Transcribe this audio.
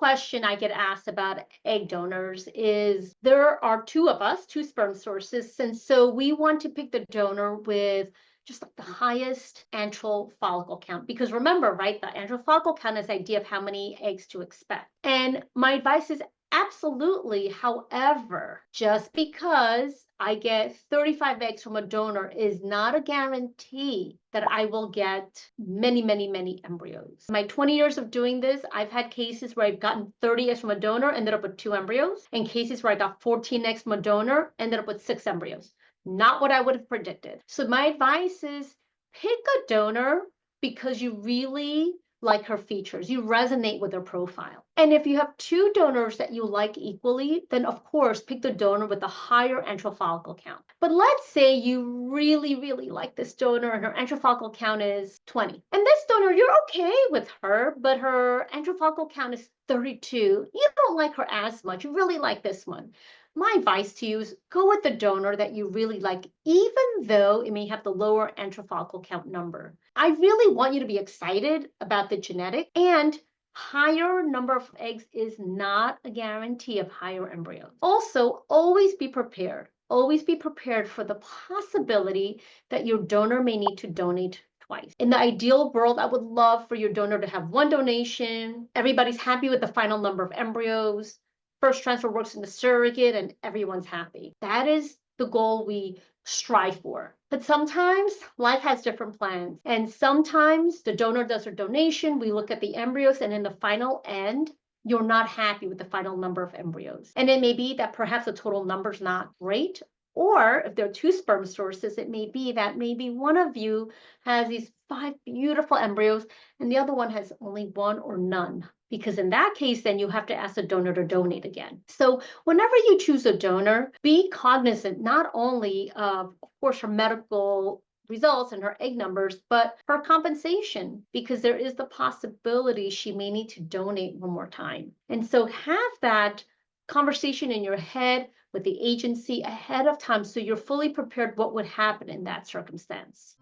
question I get asked about egg donors is there are two of us, two sperm sources, and so we want to pick the donor with just like the highest antral follicle count. Because remember, right, the antral follicle count is the idea of how many eggs to expect. And my advice is absolutely. However, just because I get 35 eggs from a donor is not a guarantee that I will get many, many, many embryos. In my 20 years of doing this, I've had cases where I've gotten 30 eggs from a donor, ended up with 2 embryos, and cases where I got 14 eggs from a donor, ended up with 6 embryos. Not what I would have predicted. So my advice is pick a donor because you really like her features. You resonate with her profile. And if you have 2 donors that you like equally, then of course, pick the donor with the higher antral follicle count. But let's say you really, really like this donor and her antral follicle count is 20. And this donor, you're okay with her, but her antral follicle count is 32. You don't like her as much. You really like this one. My advice to you is go with the donor that you really like, even though it may have the lower antral follicle count number. I really want you to be excited about the genetic, and higher number of eggs is not a guarantee of higher embryos. Also, always be prepared. Always be prepared for the possibility that your donor may need to donate twice. In the ideal world, I would love for your donor to have 1 donation. Everybody's happy with the final number of embryos. First transfer works in the surrogate and everyone's happy. That is the goal we strive for. But sometimes life has different plans. And sometimes the donor does her donation, we look at the embryos, and in the final end, you're not happy with the final number of embryos. And it may be that perhaps the total number's not great. Or if there are 2 sperm sources, it may be that maybe one of you has these 5 beautiful embryos and the other one has only 1 or none. Because in that case, then you have to ask the donor to donate again. So whenever you choose a donor, be cognizant not only of course, her medical results and her egg numbers, but her compensation, because there is the possibility she may need to donate one more time. And so have that conversation in your head with the agency ahead of time so you're fully prepared what would happen in that circumstance.